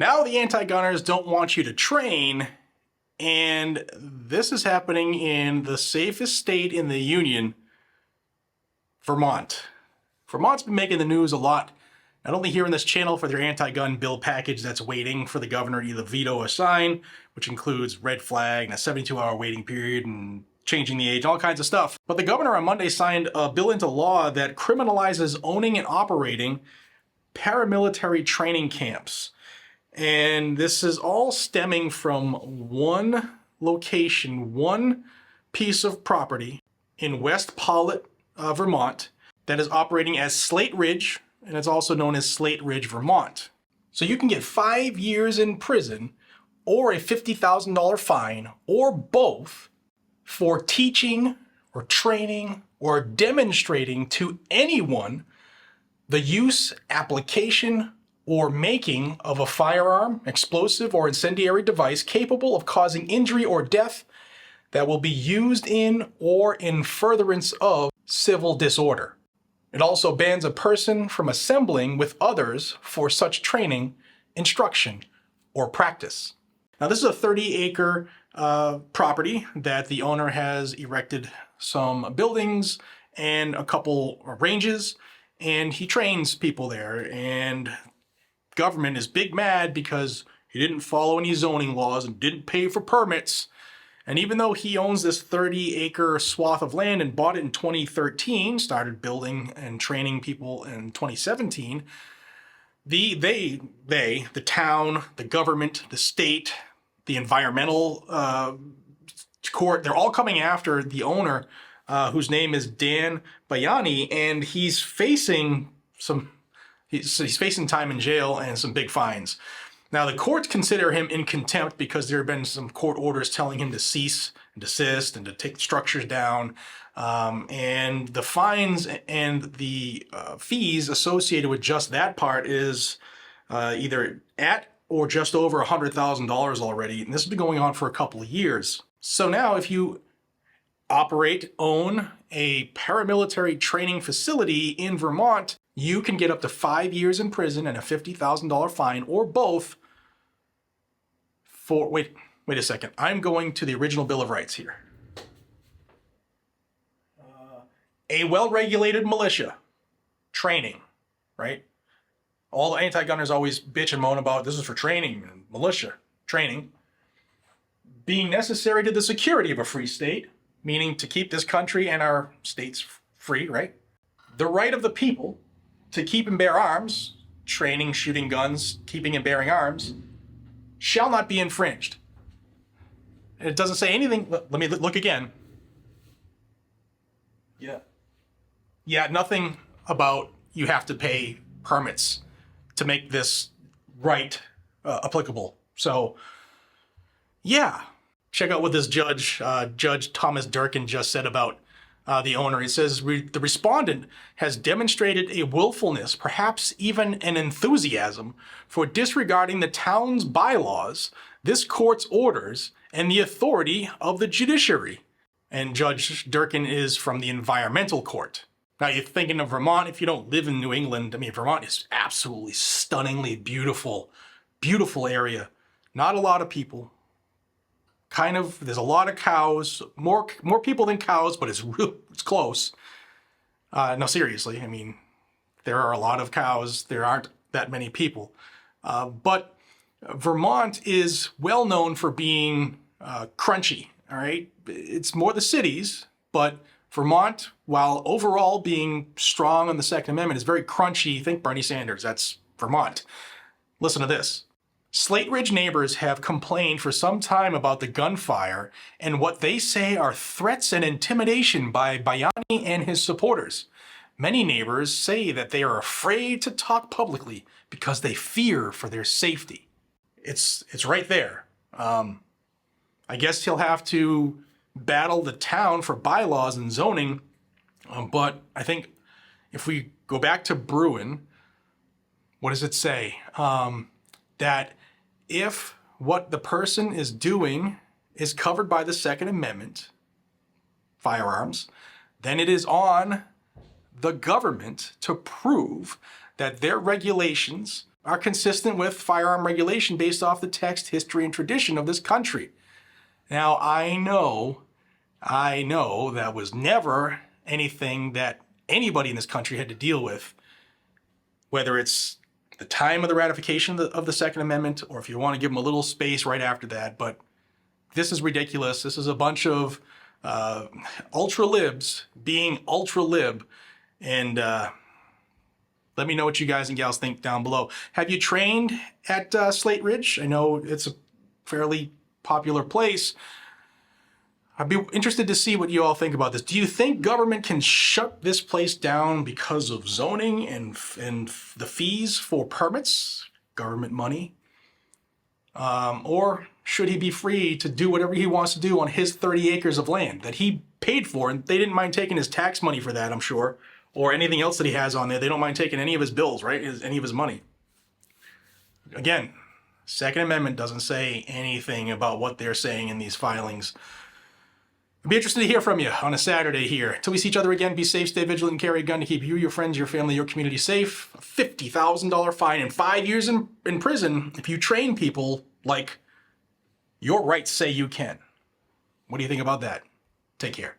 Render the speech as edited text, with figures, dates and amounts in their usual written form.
Now the anti-gunners don't want you to train, and this is happening in the safest state in the union, Vermont. Vermont's been making the news a lot, not only here on this channel for their anti-gun bill package that's waiting for the governor to either veto or sign, which includes red flag and a 72-hour waiting period and changing the age, all kinds of stuff. But the governor on Monday signed a bill into law that criminalizes owning and operating paramilitary training camps. And this is all stemming from one location, one piece of property in West Pollitt, Vermont, that is operating as Slate Ridge, and it's also known as Slate Ridge, Vermont. So you can get 5 years in prison or a $50,000 fine or both for teaching or training or demonstrating to anyone the use, application, or making of a firearm, explosive, or incendiary device capable of causing injury or death that will be used in or in furtherance of civil disorder. It also bans a person from assembling with others for such training, instruction, or practice. Now, this is a 30-acre property that the owner has erected some buildings and a couple ranges, and he trains people there. And government is big mad because he didn't follow any zoning laws and didn't pay for permits. And even though he owns this 30-acre swath of land and bought it in 2013, started building and training people in 2017, the town, the government, the state, the environmental court, they're all coming after the owner, whose name is Dan Bayani, and he's facing he's facing time in jail and some big fines. Now, the courts consider him in contempt because there have been some court orders telling him to cease and desist and to take structures down. And the fines and the fees associated with just that part is either at or just over $100,000 already. And this has been going on for a couple of years. So now if you own a paramilitary training facility in Vermont, you can get up to 5 years in prison and a $50,000 fine or both for, wait a second. I'm going to the original Bill of Rights here. A well-regulated militia training, right? All the anti-gunners always bitch and moan about this is for training and militia training. Being necessary to the security of a free state, meaning to keep this country and our states free, right? The right of the people to keep and bear arms, training, shooting guns, keeping and bearing arms, shall not be infringed. And it doesn't say anything. Let me look again. Yeah, nothing about you have to pay permits to make this right applicable. So, yeah, check out what this Judge Thomas Durkin just said about the owner. He says, the respondent has demonstrated a willfulness, perhaps even an enthusiasm, for disregarding the town's bylaws, this court's orders, and the authority of the judiciary. And Judge Durkin is from the environmental court. Now, you're thinking of Vermont. If you don't live in New England, I mean, Vermont is absolutely stunningly beautiful, beautiful area. Not a lot of people. There's a lot of cows, more people than cows, but it's close. No, seriously, I mean, there are a lot of cows. There aren't that many people. But Vermont is well known for being crunchy, all right? It's more the cities, but Vermont, while overall being strong on the Second Amendment, is very crunchy. Think Bernie Sanders, that's Vermont. Listen to this. Slate Ridge neighbors have complained for some time about the gunfire and what they say are threats and intimidation by Bayani and his supporters. Many neighbors say that they are afraid to talk publicly because they fear for their safety. It's right there. I guess he'll have to battle the town for bylaws and zoning, but I think if we go back to Bruin, what does it say? That if what the person is doing is covered by the Second Amendment, firearms, then it is on the government to prove that their regulations are consistent with firearm regulation based off the text, history, and tradition of this country. Now, I know that was never anything that anybody in this country had to deal with, whether it's the time of the ratification of the Second Amendment, or if you want to give them a little space right after that. But this is ridiculous. This is a bunch of ultra-libs being ultra-lib. And let me know what you guys and gals think down below. Have you trained at Slate Ridge? I know it's a fairly popular place. I'd be interested to see what you all think about this. Do you think government can shut this place down because of zoning and the fees for permits, government money? Or should he be free to do whatever he wants to do on his 30 acres of land that he paid for? And they didn't mind taking his tax money for that, I'm sure, or anything else that he has on there. They don't mind taking any of his bills, right? Any of his money. Again, Second Amendment doesn't say anything about what they're saying in these filings. I'd be interested to hear from you on a Saturday here. Until we see each other again, be safe, stay vigilant, and carry a gun to keep you, your friends, your family, your community safe. A $50,000 fine and 5 years in prison if you train people like your rights say you can. What do you think about that? Take care.